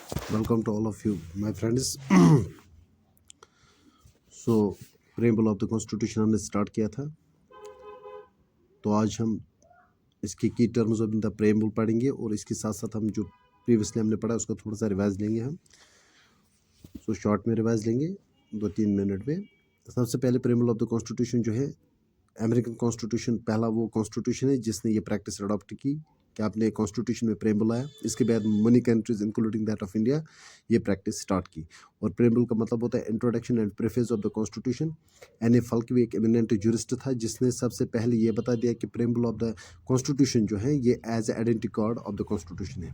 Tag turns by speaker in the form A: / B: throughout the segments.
A: Welcome to all of you, my friends. So preamble of the constitution हमने start किया था, तो आज हम इसके की टर्म्स ऑफ द प्रेम्बल पढ़ेंगे और इसके साथ साथ हम जो प्रीवियसली हमने पढ़ा उसका थोड़ा सा रिवाइज लेंगे हम। सो शॉर्ट में रिवाइज लेंगे 2-3 मिनट में। सबसे पहले प्रेम्बल ऑफ द कॉन्स्टिट्यूशन जो है अमेरिकन कॉन्स्टिट्यूशन, पहला वो कॉन्स्टिट्यूशन है जिसने ये प्रैक्टिस अडॉप्ट की कि आपने कॉन्स्टिट्यूशन में प्रेम्बल आया। इसके बाद many countries including that of India ये प्रैक्टिस स्टार्ट की। और प्रेम्बल का मतलब होता है introduction and preface of the constitution. N फल्कवी एक एमिनेंट जुरिस्ट था जिसने सबसे पहले ये बता दिया कि प्रेम्बल ऑफ द कॉन्स्टिट्यूशन जो है ये as identity card of the constitution है।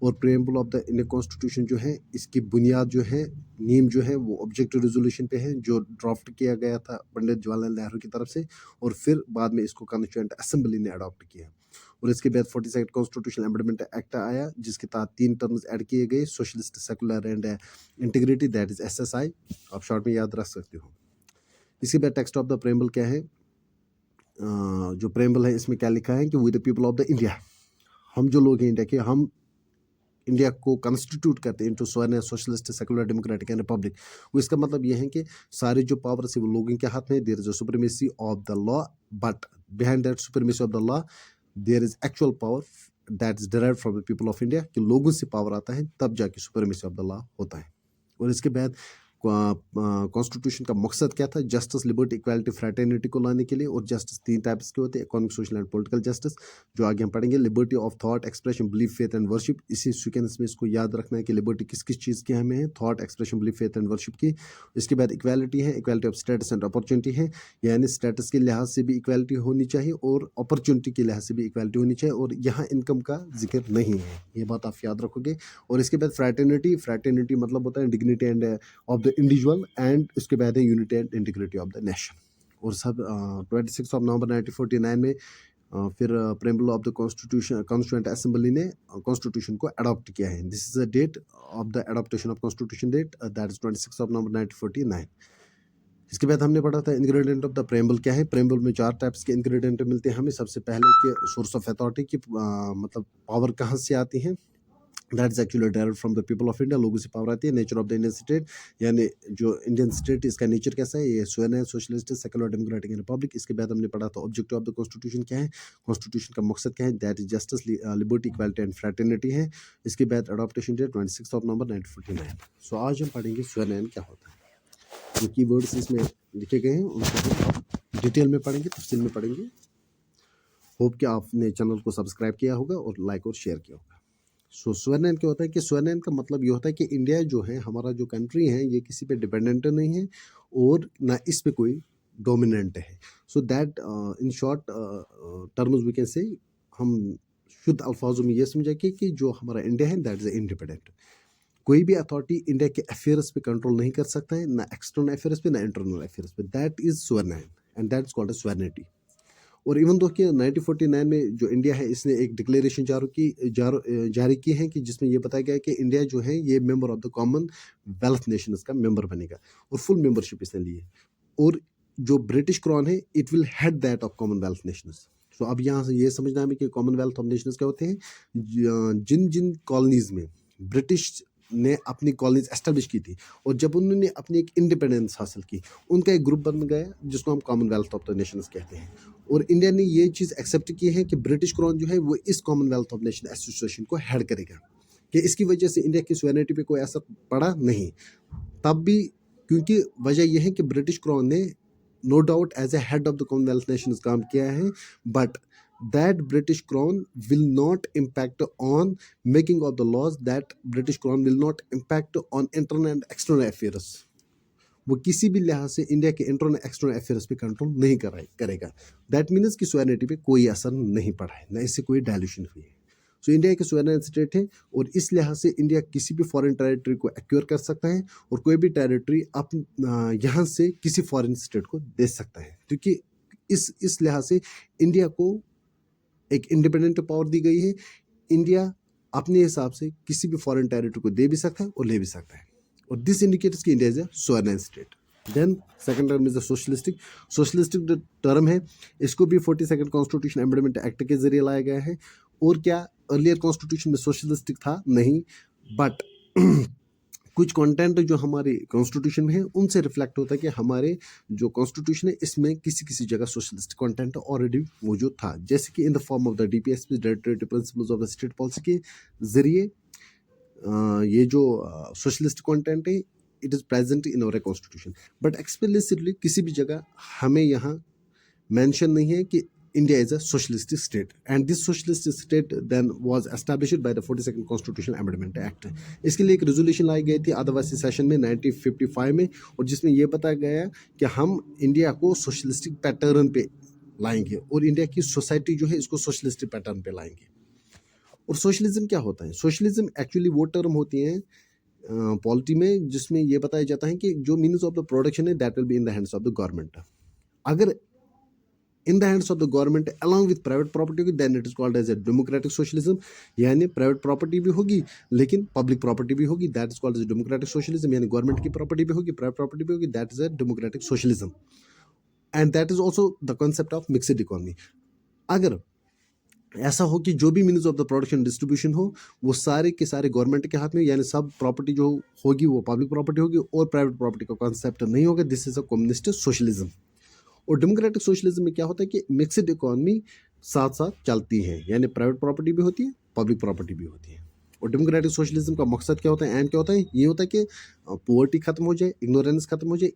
A: और preamble of the Indian constitution जो है इसकी बुनियाद जो है, नीम जो है वो ऑब्जेक्टिव रेजोल्यूशन पे है जो ड्राफ्ट किया गया था पंडित जवाहरलाल नेहरू की तरफ से, और फिर बाद में इसको कॉन्स्टिट्यूएंट असेंबली ने अडॉप्ट किया। और इसके बाद 42 कॉन्स्टिट्यूशनल अमेंडमेंट एक्ट आया जिसके तहत 3 टर्म्स ऐड किए गए, socialist, secular and integrity, that is SSI। आप शॉर्ट में याद रख सकते हो। इसके बाद टेक्स्ट ऑफ द प्रेम्बल क्या है, जो प्रेम्बल है इसमें क्या लिखा है कि we the people of the India, हम जो लोग हैं इंडिया के, हम इंडिया को कॉन्स्टिट्यूट करते हैं into sovereign, socialist, secular, democratic and Republic. वो इसका मतलब ये है कि सारे जो पावर्स है वो लोगों के हाथ में। There is a supremacy of the law, but behind that supremacy of the law there is actual power that is derived from the people of India, कि लोगों से पावर आता है तब जाके सुप्रीमेसी ऑफ द लॉ होता है। और इसके बाद कॉन्स्टिट्यूशन का मकसद क्या था, जस्टिस, लिबर्टी, इक्वालिटी, फ्रैटर्निटी को लाने के लिए। और जस्टिस 3 टाइप्स के होते हैं, economic, social and political justice, जो आगे हम पढ़ेंगे। Liberty of thought, expression, belief, faith and worship. इसी सीक्वेंस में इसको याद रखना है कि लिबर्टी किस किस चीज़ की हमें है, thought, expression, belief, faith and worship की। इसके बाद इक्वालिटी है, equality of status and opportunity है, यानी स्टेटस के लिहाज से भी इक्वालिटी होनी चाहिए और अपॉर्चुनिटी के लिहाज से भी इक्वालिटी होनी चाहिए। और यहाँ इनकम का जिक्र नहीं है, ये बात आप याद रखोगे। और इसके बाद फ्रैटर्निटी, फ्रैटर्निटी मतलब होता है dignity and of the individual, and उसके बाद है unity and integrity of the nation. और सब 26 नवंबर 1949 में फिर preamble of the constitution, constituent assembly ने कॉन्स्टिट्यूशन को अडॉप्ट किया है। This is the date of the adoption of constitution date, that is 26 नवंबर 1949। इसके बाद हमने पढ़ा था इंग्रेडिएंट ऑफ द प्रेम्बल क्या है। प्रेम्बल में 4 टाइप्स के इंग्रेडिएंट मिलते हैं हमें। सबसे पहले कि सोर्स ऑफ अथॉरिटी की मतलब पावर कहाँ से आती है, that is actually direct from the people of India, लोगों से पावर आती है। Nature of the Indian state, यानी जो इंडियन स्टेट इसका नेचर कैसा है, ये sovereign, socialist, secular, democratic and Republic. इसके बाद हमने पढ़ा था ऑब्जेक्टिव ऑफ द कॉन्स्टिट्यूशन क्या है, कॉन्स्टिट्यूशन का मकसद क्या है, that is justice, liberty, equality and fraternity है। इसके बाद अडॉप्टेशन डेट 26 नवंबर 1949। सो आज हम पढ़ेंगे सोवरेन क्या होता है। जो कीवर्ड्स इसमें लिखे गए हैं उनको हम डिटेल में पढ़ेंगे, तफसील में पढ़ेंगे। होप कि आपने चैनल को सब्सक्राइब किया होगा और लाइक और शेयर किया होगा। सो सोवरेन क्या होता है कि सोवरेन का मतलब ये होता है कि इंडिया जो है, हमारा जो कंट्री है, ये किसी पे डिपेंडेंट नहीं है और ना इस पे कोई डोमिनेंट है। So that in short terms we can say, हम शुद्ध अल्फाजों में ये समझे कि जो हमारा इंडिया है दैट इज इंडिपेंडेंट। कोई भी अथॉरिटी इंडिया के अफेयर्स पे कंट्रोल नहीं कर सकता है, ना एक्सटर्नल अफेयर्स पे ना इंटरनल अफेयर्स पे। That is sovereign and that is called as sovereignty. और इवन दो कि 1949 में जो इंडिया है इसने एक डिक्लेरेशन जारी की है कि जिसमें ये बताया गया है कि इंडिया जो है ये member of the commonwealth nations का मेंबर बनेगा और फुल मेंबरशिप इसने ली है। और जो ब्रिटिश क्रॉन है it will head that of commonwealth nations. So अब यहाँ से ये समझना है कि कॉमनवेल्थ ऑफ नेशंस क्या होते हैं, जिन जिन कॉलोनीज में ब्रिटिश ने अपनी कॉलोनीज एस्टेब्लिश की थी और जब उन्होंने अपनी एक इंडिपेंडेंस हासिल की, उनका एक ग्रुप बन गया जिसको हम कॉमनवेल्थ ऑफ द नेशंस कहते हैं। और इंडिया ने ये चीज़ एक्सेप्ट की है कि ब्रिटिश क्राउन जो है वो इस कॉमनवेल्थ ऑफ नेशन एसोसिएशन को हेड करेगा, कि इसकी वजह से इंडिया की सुवेरेनिटी पे कोई असर पड़ा नहीं। तब भी क्योंकि वजह यह है कि ब्रिटिश क्राउन ने no doubt as a head of the Commonwealth nations काम किया है, but that British Crown will not impact on making of the laws, that British Crown will not impact on internal and external affairs। वो किसी भी लिहाज से India के internal external affairs पे कंट्रोल नहीं करेगा। दैट मीन्स कि सुवेरेनिटी पे कोई असर नहीं पड़ा है, ना इससे कोई डायल्यूशन हुई है। सो इंडिया एक सुवेरेन स्टेट है और इस लिहाज से इंडिया किसी भी फॉरेन टेरिटरी को एक्वायर कर सकता है और कोई भी टेरिटरी यहाँ से किसी फॉरेन स्टेट को दे सकता है, क्योंकि इस लिहाज से इंडिया को एक इंडिपेंडेंट पावर दी गई है। इंडिया अपने हिसाब से किसी भी फॉरेन टेरिटरी को दे भी सकता है और ले भी सकता है, और दिस इंडिकेट्स कि India is a sovereign state. Then second term is the socialistic. Socialistic जो टर्म है इसको भी 42 कॉन्स्टिट्यूशन अमेंडमेंट एक्ट के जरिए लाया गया है। और क्या अर्लियर कॉन्स्टिट्यूशन में सोशलिस्टिक था? नहीं, बट कुछ कंटेंट जो हमारे कॉन्स्टिट्यूशन में है उनसे रिफ्लेक्ट होता है कि हमारे जो कॉन्स्टिट्यूशन है इसमें किसी किसी जगह सोशलिस्ट कंटेंट ऑलरेडी मौजूद था, जैसे कि in the form of the DPSP directive principles of the state policy के जरिए ये जो सोशलिस्ट कंटेंट है it is present in our constitution, but explicitly किसी भी जगह हमें यहाँ मेंशन नहीं है कि India is a socialist state, and this socialist state then was established by the 42nd Constitutional Amendment Act. इसके लिए एक रेजोल्यूशन लाई गई थी आदिवासी सेशन में 1955 में, और जिसमें यह बताया गया कि हम इंडिया को सोशलिस्टिक पैटर्न पे लाएंगे और इंडिया की सोसाइटी जो है इसको सोशलिस्टिक पैटर्न पे लाएंगे। और सोशलिज्म क्या होता है? सोशलिज्म एक्चुअली वो टर्म होती है पॉलिटी में जिसमें यह बताया जाता है कि जो मीन्स ऑफ द प्रोडक्शन है that will be in the hands of the government. अगर in the hands of the government along with private property होगी then it is called as a democratic socialism, यानी private property भी होगी लेकिन public property भी होगी, that is called as democratic socialism, यानी government की property भी होगी private property भी होगी, that is a democratic socialism, and that is also the concept of mixed economy। अगर ऐसा हो कि जो भी means of the production distribution हो वो सारे के सारे गवर्नमेंट के हाथ में, यानी सब प्रॉपर्टी जो होगी वो पब्लिक प्रॉपर्टी होगी और प्राइवेट प्रॉपर्टी का कॉन्सेप्ट नहीं होगा, this is a communist socialism. और डेमोक्रेटिक सोशलिज्म में क्या होता है कि मिक्सड इकोनॉमी साथ साथ चलती है, यानी प्राइवेट प्रॉपर्टी भी होती है पब्लिक प्रॉपर्टी भी होती है। और डेमोक्रेटिक सोशलिज्म का मकसद क्या होता है, एंड क्या होता है? ये होता है कि पॉवर्टी खत्म हो जाए, इग्नोरेंस खत्म हो जाए,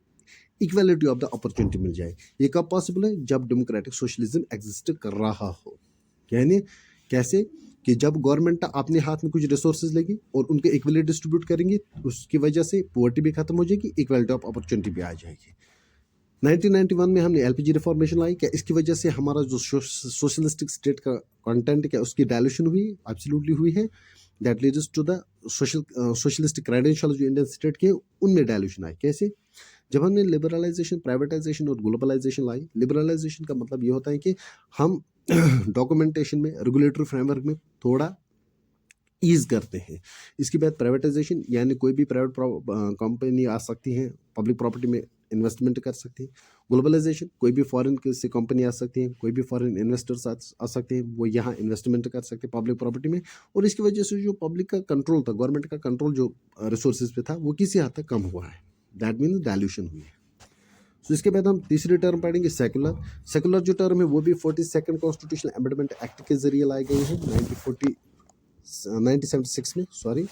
A: इक्वालिटी ऑफ द अपॉर्चुनिटी मिल जाए। ये कब पॉसिबल है? जब डेमोक्रेटिक सोशलिज्म एग्जिस्ट कर रहा हो। यानी कैसे कि जब गवर्नमेंट अपने हाथ में कुछ रिसोर्सेज लेगी और उनके इक्वली डिस्ट्रीब्यूट करेंगे, उसकी वजह से पॉवर्टी भी खत्म हो जाएगी, इक्वालिटी ऑफ अपॉर्चुनिटी भी आ जाएगी। 1991 में हमने एलपीजी रिफॉर्मेशन लाई, क्या इसकी वजह से हमारा जो सोशलिस्टिक स्टेट का कंटेंट क्या उसकी डायल्यूशन हुई? एब्सोल्युटली हुई है। That leads to the socialistic credential जो इंडियन स्टेट के उनमें डायल्यूशन आई। कैसे? जब हमने लिबरलाइजेशन, प्राइवेटाइजेशन और ग्लोबलाइजेशन लाई। लिबरलाइजेशन का मतलब ये होता है कि हम डॉक्यूमेंटेशन में, रेगुलेटरी फ्रेमवर्क में थोड़ा ईज करते हैं। इसके बाद प्राइवेटाइजेशन, यानी कोई भी प्राइवेट कंपनी आ सकती है पब्लिक प्रॉपर्टी में इन्वेस्टमेंट कर सकती है। ग्लोबलाइजेशन, कोई भी फॉरेन से कंपनी आ सकती है, कोई भी फॉरेन इन्वेस्टर्स आ सकते हैं, वो यहाँ इन्वेस्टमेंट कर सकते हैं पब्लिक प्रॉपर्टी में, और इसकी वजह से जो पब्लिक का कंट्रोल था, गवर्नमेंट का कंट्रोल जो रिसोर्सेज पे था वो किसी हद तक कम हुआ है। दैट मीन्स डायल्यूशन हुई है। तो इसके बाद हम तीसरी टर्म पढ़ेंगे सेकुलर। सेकुलर जो टर्म है वो भी 42nd कॉन्स्टिट्यूशनल अमेंडमेंट एक्ट के जरिए लाई गई है 1976 में, सॉरी।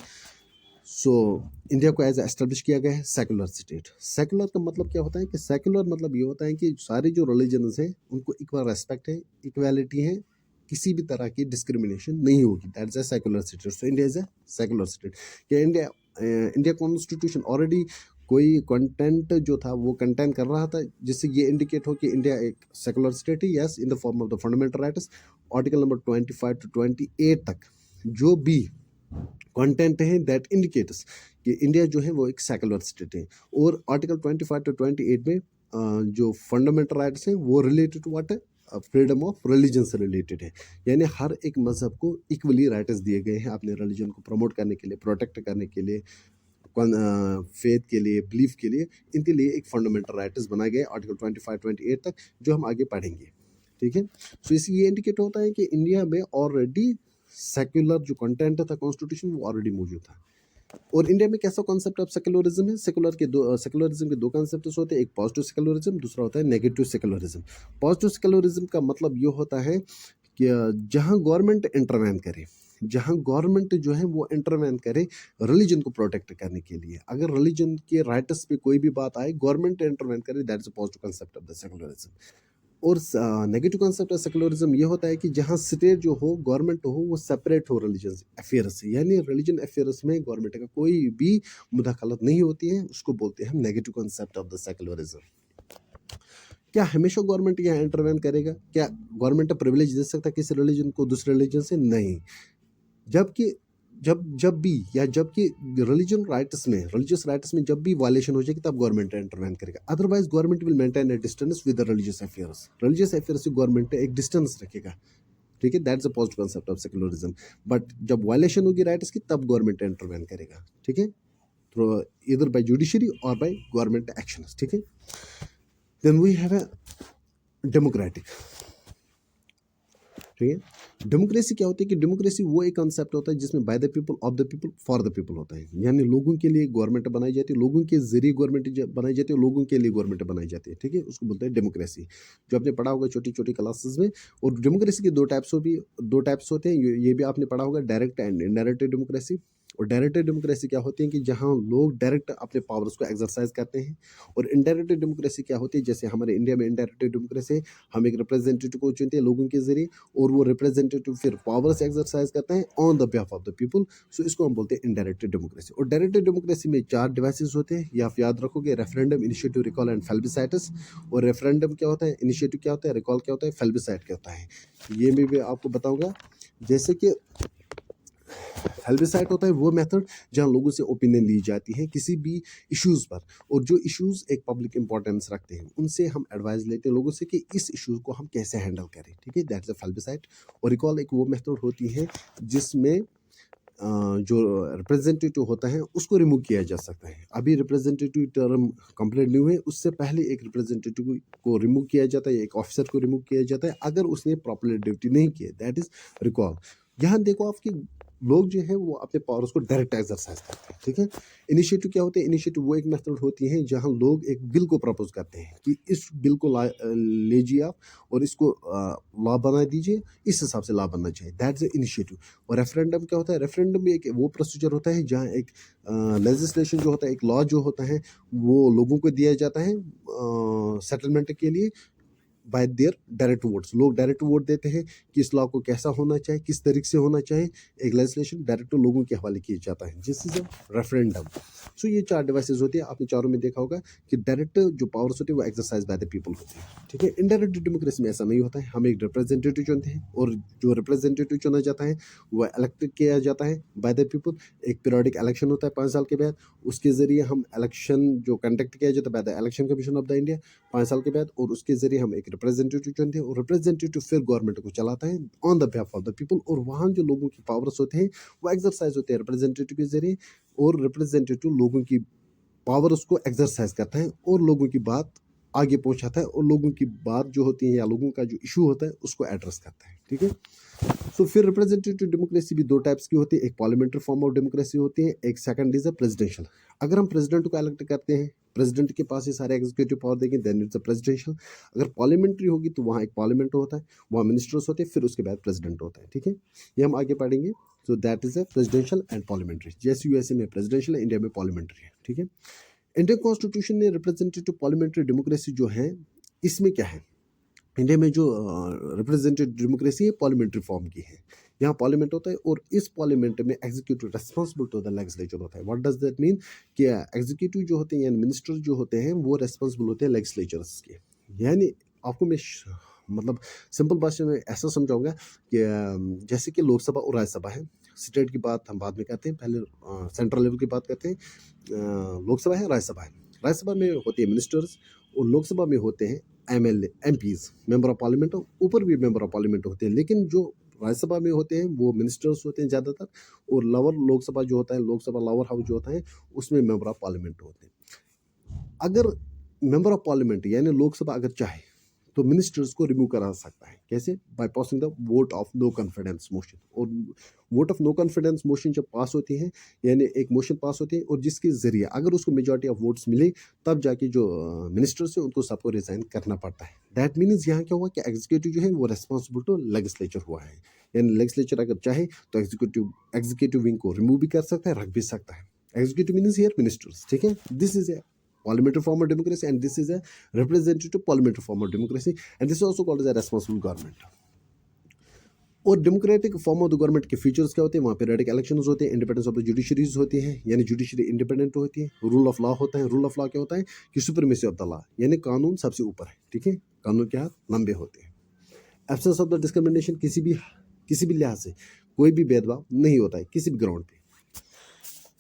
A: सो इंडिया को एज एस्टेब्लिश किया गया है सेकुलर स्टेट। सेकुलर का मतलब क्या होता है कि सेकुलर मतलब ये होता है कि सारे जो रिलीजन्स हैं उनको इक्वल रेस्पेक्ट है, इक्वालिटी है, किसी भी तरह की डिस्क्रिमिनेशन नहीं होगी। That is a secular state. So India is a secular state. क्या इंडिया कॉन्स्टिट्यूशन ऑलरेडी कोई कंटेंट जो था वो कंटेन कर रहा था जिससे ये इंडिकेट हो कि इंडिया एक सेकुलर स्टेट है? Yes, in the form of the fundamental rights article number 25 to 28 तक जो भी कंटेंट है दैट इंडिकेट्स कि इंडिया जो है वो एक सेकुलर स्टेट है। और आर्टिकल 25 to 28 में जो फंडामेंटल राइट्स हैं वो रिलेटेड टू व्हाट है? फ्रीडम ऑफ रिलीजन से रिलेटेड है, यानी हर एक मजहब को इक्वली राइट्स दिए गए हैं अपने रिलीजन को प्रमोट करने के लिए, प्रोटेक्ट करने के लिए, फेथ के लिए, बिलीफ के लिए, इनके लिए एक फंडामेंटल राइट्स बनाए गए आर्टिकल 25-28 तक, जो हम आगे पढ़ेंगे। ठीक है। सो इससे ये इंडिकेट होता है कि इंडिया में ऑलरेडी सेक्युलर जो कंटेंट था कॉन्स्टिट्यूशन वो ऑलरेडी मौजूद था। और इंडिया में कैसा कॉन्सेप्ट ऑफ सेक्युलरिज्म है? सेक्युलरिज्म के दो कॉन्सेप्ट होते हैं, एक पॉजिटिव सेक्युलरिज्म, दूसरा होता है नेगेटिव सेक्युलरिज्म। पॉजिटिव सेक्युलरिज्म का मतलब ये होता है कि जहाँ गवर्नमेंट इंटरवेन करे, जहाँ गवर्नमेंट जो है वो इंटरवेन करे रिलीजन को प्रोटेक्ट करने के लिए, अगर रिलीजन के राइट्स पे कोई भी बात आए गवर्नमेंट इंटरवेन करे, that is a positive concept of the secularism. और नेगेटिव कॉन्सेप्ट ऑफ सेक्युलरिज्म ये होता है कि जहाँ स्टेट जो हो, गवर्नमेंट हो, वो सेपरेट हो रिलीजन अफेयर्स से, यानी रिलीजन अफेयर्स में गवर्नमेंट का कोई भी मुदाखलत नहीं होती है, उसको बोलते हैं हम negative concept of the secularism. क्या हमेशा गवर्नमेंट यहाँ इंटरवेन करेगा? क्या गवर्नमेंट प्रिविलेज दे सकता है किसी रिलीजन को दूसरे रिलीजन से? नहीं। जबकि जबकि रिलीजन राइट्स में, रिलीजियस राइट्स में जब भी वायलेशन हो जाएगी तब गवर्नमेंट इंटरवेन करेगा, otherwise government will maintain a distance with the religious affairs. Religious affairs से गवर्नमेंट एक डिस्टेंस रखेगा। ठीक है, that's a positive concept of secularism. But जब वायलेशन होगी राइट्स की तब गवर्नमेंट इंटरवेन करेगा। ठीक है, तो इधर बाय जुडिशरी और बाय गवर्नमेंट एक्शन। ठीक है, then we have a democratic. ठीक है। डेमोक्रेसी क्या होती है कि डेमोक्रेसी वो एक कॉन्सेप्ट होता है जिसमें bye the people, of the people, for the people होता है। यानी लोगों के लिए गवर्नमेंट बनाई जाती है, लोगों के जरिए गवर्नमेंट बनाई जाती है, लोगों के लिए गवर्नमेंट बनाई जाती है। ठीक है, उसको बोलते हैं डेमोक्रेसी, जो आपने पढ़ा होगा छोटी छोटी क्लासेस में। और डेमोक्रेसी के दो टाइप्स होते हैं, ये भी आपने पढ़ा होगा, डायरेक्ट एंड इनडायरेक्ट डेमोक्रेसी। और डायरेक्ट डेमोक्रेसी क्या होती है कि जहाँ लोग डायरेक्ट अपने पावर्स को एक्सरसाइज करते हैं। और इनडायरेक्ट डेमोक्रेसी क्या होती है, जैसे हमारे इंडिया में इनडायरेक्ट डेमोक्रेसी है, हम एक रिप्रेजेंटेटिव को चुनते हैं लोगों के जरिए, और वो रिप्रेजेंटेटिव फिर पावर्स एक्सरसाइज करते हैं on the behalf of the people. So इसको हम बोलते हैं इनडायरेक्ट डेमोक्रेसी। और डायरेक्ट डेमोक्रेसी में 4 डिवाइसेस होते हैं, ये आप याद रखोगे, referendum, initiative, recall and plebiscites. और रेफरेंडम क्या होता है, इनिशिएटिव क्या होता है, रिकॉल क्या होता है, प्लेबिसाइट क्या होता है, ये मैं भी आपको बताऊंगा। जैसे कि प्लेबिसाइट होता है वो मेथड जहां लोगों से ओपिनियन ली जाती है किसी भी इश्यूज पर, और जो इश्यूज एक पब्लिक इंपॉर्टेंस रखते हैं उनसे हम एडवाइस लेते हैं लोगों से कि इस इश्यूज को हम कैसे हैंडल करें। ठीक है, दैट्स अ प्लेबिसाइट। और रिकॉल एक वो मेथड होती है जिसमें जो रिप्रेजेंटेटिव होता है उसको रिमूव किया जा सकता है। अभी रिप्रेजेंटेटिव टर्म कंप्लीट नहीं हुए, उससे पहले एक रिप्रेजेंटेटिव को रिमूव किया जाता है, एक ऑफिसर को रिमूव किया जाता है अगर उसने प्रॉपरली ड्यूटी नहीं की, दैट इज रिकॉल। यहाँ देखो आपकी लोग जो है वो अपने पावर्स को डायरेक्ट एक्सरसाइज करते हैं। ठीक है, इनिशिएटिव क्या होते हैं, इनिशिएटिव वो एक मेथड होती है जहां लोग एक बिल को प्रपोज करते हैं कि इस बिल को लीजिए आप और इसको लॉ बना दीजिए, इस हिसाब से लॉ बनना चाहिए, दैट्स द इनिशिएटिव। और रेफरेंडम क्या होता है, रेफरेंडम भी एक वो प्रोसीजर होता है जहां एक लेजिस्लेशन जो होता है, एक लॉ जो होता है वो लोगों को दिया जाता है सेटलमेंट के लिए बाय देयर डायरेक्ट वोट्स। लोग डायरेक्ट वोट देते हैं कि इस लॉ को कैसा होना चाहिए, किस तरीके से होना चाहिए, एक लेजिस्लेशन डायरेक्ट लोगों के हवाले किया जाता है, जिस इज रेफरेंडम। सो ये 4 डिवाइसेस होती है, आपने चारों में देखा होगा कि डायरेक्ट जो पावर्स होती है वो एक्सरसाइज बाय द पीपल होती है। ठीक है, इनडायरेक्ट डेमोक्रेसी में ऐसा नहीं होता है, हम एक रिप्रेजेंटेटिव चुनते हैं और जो रिप्रेजेंटेटिव चुना जाता है वो इलेक्टेड किया जाता है बाय द पीपल। एक पीरियडिक इलेक्शन होता है 5 साल के बाद, उसके जरिए हम इलेक्शन जो कंडक्ट किया जाता है by the election commission of the India 5 साल के बाद, और उसके जरिए हम एक रिप्रेजेंटेटिव चुनते हैं और रिप्रेजेंटेटिव फिर गवर्नमेंट को चलाता है on the behalf of the people. और वहाँ जो लोगों की पावर्स होते हैं वो एक्सरसाइज होते हैं रिप्रेजेंटेटिव के जरिए, और रिप्रेजेंटेटिव लोगों की पावर उसको एक्सरसाइज करता है और लोगों की बात आगे पहुंचाता है, और लोगों की बात जो होती है या लोगों का जो इशू होता है उसको एड्रेस करता है। ठीक है, तो फिर रिप्रेजेंटेटिव डेमोक्रेसी भी 2 टाइप्स की होती है, एक पार्लियामेंट्री फॉर्म ऑफ डेमोक्रेसी होती है, एक सेकंड इज अ प्रेसिडेंशियल। अगर हम प्रेसिडेंट को इलेक्ट करते हैं, प्रेसिडेंट के पास ही सारे एग्जीक्यूटिव पावर देंगे, देन इट्स अ प्रेसिडेंशियल। अगर पार्लियामेंट्री होगी तो वहाँ एक पार्लियामेंट होता है, वहाँ मिनिस्टर्स होते हैं, फिर उसके बाद प्रेसिडेंट होता है। ठीक है, ये हम आगे पढ़ेंगे। So that is a presidential and parliamentary, जैसे यूएसए में प्रेसिडेंशियल है, इंडिया में पार्लियामेंट्री है। ठीक है, इंडियन कॉन्स्टिट्यूशन ने रिप्रेजेंटेटिव पार्लियामेंट्री डेमोक्रेसी जो है, इसमें क्या है, इंडिया में जो रिप्रेजेंटेटिव डेमोक्रेसी है पार्लियामेंट्री फॉर्म की है। यहाँ पार्लियामेंट होता है और इस पार्लियामेंट में executive responsible to the legislature होता है। व्हाट डज दैट मीन कि एग्जीक्यूटिव जो होते हैं यानी मिनिस्टर जो होते हैं वो रेस्पॉन्सिबल होते हैं लेजिस्लेचर्स के। यानी आपको मैं मतलब सिंपल भाषा में ऐसा समझाऊंगा कि जैसे कि लोकसभा और राज्यसभा है, स्टेट की बात हम बाद में करते हैं, पहले सेंट्रल लेवल की बात करते हैं। लोकसभा है, राज्यसभा है। राज्यसभा में होती है मिनिस्टर्स और लोकसभा में होते हैं MLA, MPs, member of parliament. ऊपर भी मेंबर ऑफ पार्लियामेंट होते हैं, लेकिन जो राज्यसभा में होते हैं वो मिनिस्टर्स होते हैं ज़्यादातर, और लोअर लोकसभा जो होता है, लोकसभा लोअर हाउस जो होता है, उसमें मेंबर ऑफ पार्लियामेंट होते हैं। अगर मेंबर ऑफ पार्लियामेंट यानी लोकसभा अगर चाहे तो मिनिस्टर्स को रिमूव करा सकता है, कैसे, by passing the vote of no confidence motion. और vote of no confidence motion जब पास होती है, यानी एक मोशन पास होती है और जिसके जरिए अगर उसको मेजॉरिटी ऑफ वोट्स मिले, तब जाके जो मिनिस्टर्स है उनको सबको रिजाइन करना पड़ता है। दैट मीन्स यहाँ क्या हुआ कि एग्जीक्यूटिव जो है वो रेस्पॉन्सिबल टू लेजिस्लेचर हुआ है, यानी लेजिस्लेचर अगर चाहे तो एग्जीक्यूटिव विंग को रिमूव भी कर सकता है, रख भी सकता है। Executive means here ministers. ठीक है, this is a parliamentary form of democracy and this is a representative parliamentary form of democracy, and this is also called as a responsible government. और democratic form of the government के features क्या होते हैं, वहाँ पे periodic elections होते हैं, independence of the judiciary's होती है, यानी जुडिशरी इंडिपेंडेंट होती है, रूल ऑफ लॉ होता है। रूल ऑफ लॉ क्या होता है कि सुप्रीमेसी ऑफ द लॉ, यानी कानून सबसे ऊपर है। ठीक है, कानून के हाथ लंबे होते हैं। एब्सेंस ऑफ द डिस्क्रिमिनेशन, किसी भी लिहाज से कोई भी भेदभाव नहीं होता है किसी भी ग्राउंड पे।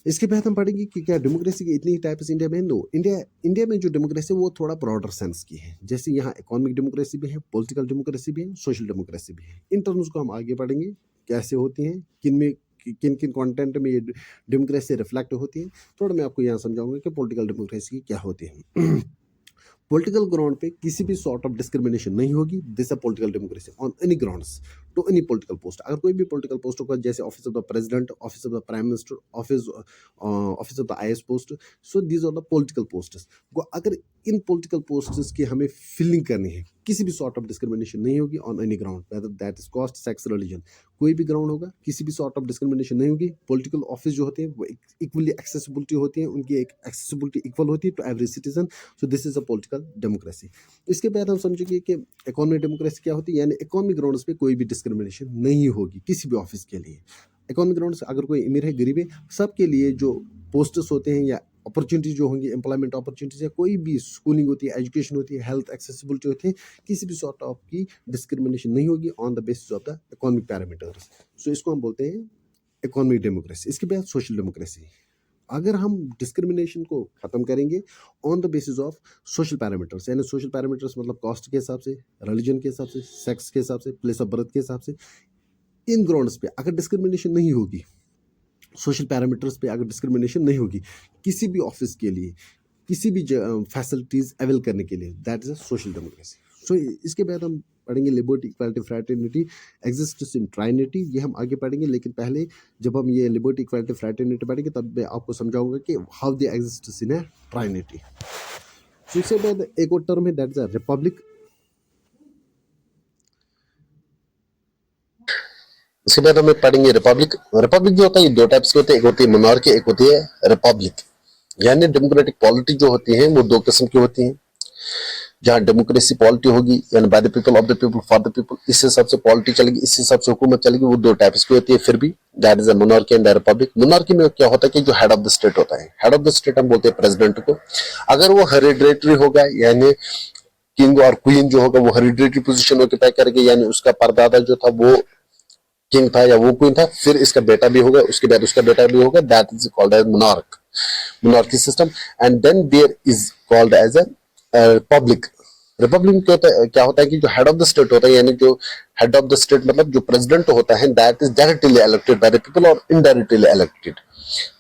A: इसके बाद हम पढ़ेंगे कि क्या डेमोक्रेसी के इतनी ही टाइप्स इंडिया में? नो, इंडिया में जो डेमोक्रेसी है वो थोड़ा ब्रॉडर सेंस की है। जैसे यहाँ इकोनॉमिक डेमोक्रेसी भी है, पॉलिटिकल डेमोक्रेसी भी है, सोशल डेमोक्रेसी भी है। इन टर्म्स को हम आगे पढ़ेंगे कैसे होती हैं, किन किन कंटेंट में ये डेमोक्रेसी रिफ्लेक्ट होती है। थोड़ा मैं आपको यहाँ समझाऊंगा कि पॉलिटिकल डेमोक्रेसी क्या होती है। पॉलिटिकल ग्राउंड पे किसी भी सॉर्ट ऑफ डिस्क्रिमिनेशन नहीं होगी। This a political democracy on any grounds to any political post. अगर कोई भी पॉलिटिकल पोस्ट होगा, जैसे office of the president, office of the prime minister, office of the IAS post, so these are the political posts. अगर इन political posts की हमें filling करनी है, किसी भी सॉर्ट ऑफ डिस्क्रिमिनेशन नहीं होगी on any ground, whether that is caste, sex, religion, कोई भी ग्राउंड होगा, किसी भी सॉर्ट ऑफ डिस्क्रिमिनेशन नहीं होगी। पॉलिटिकल ऑफिस जो होते हैं वो इक्वली एक्सेसिबिलिटी होती है, उनकी एक एक्सेसिबिलिटी इक्वल होती है to every citizen. So this is a political democracy. इसके बाद हम समझेंगे कि इकोनॉमिक डेमोक्रेसी क्या होती है, यानी इकोनॉमिक ग्राउंड्स पे कोई भी डिस्क्रिमिनेशन नहीं होगी किसी भी ऑफिस के लिए। इकोनॉमिक ग्राउंड्स, अगर कोई अमीर है, गरीब है, सबके लिए जो पोस्ट्स होते हैं या अपॉर्चुनिटीज जो होंगी, एम्प्लॉयमेंट अपॉर्चुनिटीज या कोई भी स्कूलिंग होती है, एजुकेशन होती है, हेल्थ एक्सेसिबिलिटी होती है, किसी भी सॉर्ट ऑफ की डिस्क्रिमिनेशन नहीं होगी on the basis of the economic parameters. So इसको हम बोलते हैं इकोनॉमिक डेमोक्रेसी। इसके बाद सोशल डेमोक्रेसी। अगर हम डिस्क्रिमिनेशन को खत्म करेंगे on the basis of social parameters, यानी सोशल पैरामीटर्स मतलब कास्ट के हिसाब से, रिलीजन के हिसाब से, सेक्स के हिसाब से, प्लेस ऑफ बर्थ के हिसाब से, इन ग्राउंड्स पे अगर डिस्क्रिमिनेशन नहीं होगी, सोशल पैरामीटर्स पे अगर डिस्क्रिमिनेशन नहीं होगी किसी भी ऑफिस के लिए, किसी भी फैसिलिटीज अवेल करने के लिए, that is a social democracy. So इसके बाद हम पढ़ेंगे liberty, equality, fraternity, existence in trinity. ये हम आगे पढ़ेंगे, लेकिन पहले जब हम ये लिबर्टी, इक्वालिटी, फ्रैटर्निटी पढ़ेंगे तब मैं आपको समझाऊंगा कि हाउ दे एग्जिस्ट इन ए ट्राइनिटी। सो इसके बाद एक और टर्म है, दैट इज अ रिपब्लिक।
B: इसके बाद हमें पढ़ेंगे रिपब्लिक। रिपब्लिक जो होता है ये दो टाइप्स के होते हैं, एक होती है मोनार्की, एक होती है रिपब्लिक। यानी डेमोक्रेटिक पॉलिटी जो होती है वो दो किस्म की होती हैं। जहाँ डेमोक्रेसी पॉलिटी होगी यानी bye the people, of the people, for the people, इस हिसाब से पॉलिटी चलेगी, इस हिसाब से हुकूमत चलेगी, वो दो टाइप्स की होती है। फिर भी that is a monarchy and Republic. Monarchy में क्या होता है कि जो हेड ऑफ द स्टेट होता है, हेड ऑफ द स्टेट हम बोलते हैं प्रेसिडेंट को। अगर वो हेरिडेटरी होगा यानी किंग और क्वीन जो होगा वो हेरिडेटरी पोजीशन ऑक्यूपाई करेंगे, यानी उसका परदादा जो था वो किंग था या वो क्वीन था, फिर इसका बेटा भी होगा, उसके बाद उसका बेटा भी होगा, that is called as monarch, monarchy system. And then there is called as a republic. Republic में क्या होता है कि जो हेड ऑफ द स्टेट होता है, यानी जो हेड ऑफ द स्टेट मतलब जो प्रेसिडेंट होता है, that is directly elected by the people और indirectly elected,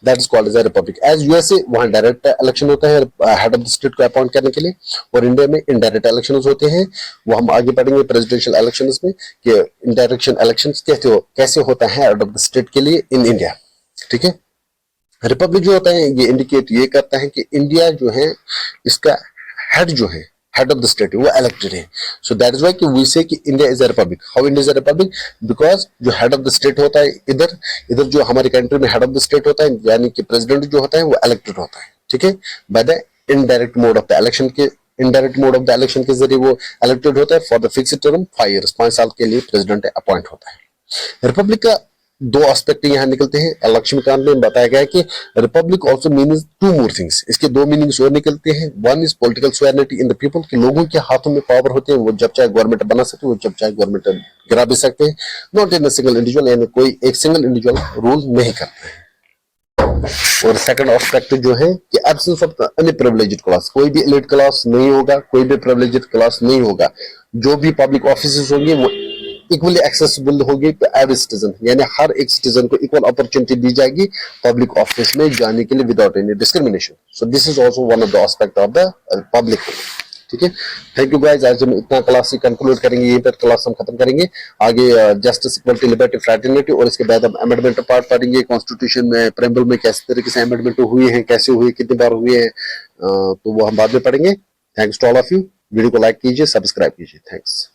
B: that is called as a republic. As USA वहां डायरेक्ट इलेक्शन होता है हेड ऑफ द स्टेट को अपॉइंट करने के लिए, और इंडिया में इनडायरेक्ट इलेक्शन होते हैं। वो हम आगे पढ़ेंगे प्रेसिडेंशियल इलेक्शन में कि इनडायरेक्शन इलेक्शन कैसे होता है हेड ऑफ द स्टेट के लिए इन इंडिया। ठीक है। रिपब्लिक जो होता है ये इंडिकेट ये करता है कि इंडिया जो है इसका हेड जो है, हेड ऑफ द स्टेट वो इलेक्टेड है। सो दैट इज व्हाई कि वी से कि India is a republic. How India is a republic? Because जो हेड ऑफ द स्टेट होता है इधर इधर जो हमारी कंट्री में हेड ऑफ द स्टेट होता है यानी कि प्रेसिडेंट जो होता है वो इलेक्टेड होता है। ठीक है, by the indirect mode of the election के, indirect mode of the election के जरिए वो इलेक्टेड होता है for the fixed term 5 years, 5 साल के लिए प्रेसिडेंट अपॉइंट होता है। रिपब्लिक का दो एस्पेक्ट यहाँ निकलते हैं। लक्ष्मीकांत में बताया गया है कि republic also means two more things, इसके दो मीनिंग्स और निकलते हैं। One is political sovereignty in the people, कि लोगों के हाथों में पावर होते हैं, वो जब चाहे गवर्नमेंट बना सकते हैं, वो जब चाहे गवर्नमेंट गिरा भी सकते हैं। Not in a single individual, यानी कोई एक सिंगल इंडिविजुअल रूल नहीं करता है। और सेकंड एस्पेक्ट जो है कि absence of any privileged class, कोई भी एलिट क्लास नहीं होगा, कोई भी प्रिविलेज्ड क्लास नहीं होगा। जो भी पब्लिक ऑफिसेस होंगे वो इक्वली एक्सेसिबल होगी टू एवरी सिटीजन, यानी हर एक सिटीजन को इक्वल अपॉर्चुनिटी दी जाएगी पब्लिक ऑफिस में जाने के लिए without any discrimination. So this is also one of the aspect of the public. ठीक है, थैंक यू गाइस। आज हम इतना क्लास ही कंक्लूड करेंगे, यहीं पर क्लास हम खत्म करेंगे। आगे जस्टिस, इक्वलिटी, लिबर्टी, फ्रैटर्निटी और इसके बाद हम अमेंडमेंट पार्ट पढ़ेंगे। कॉन्स्टिट्यूशन में प्रेम्बल में किस तरीके से अमेंडमेंट हुए हैं, कैसे हुए, कितनी बार हुए हैं, तो वो हम बाद में पढ़ेंगे। Thanks to all of you. Video को लाइक कीजिए, सब्सक्राइब कीजिए। थैंक्स।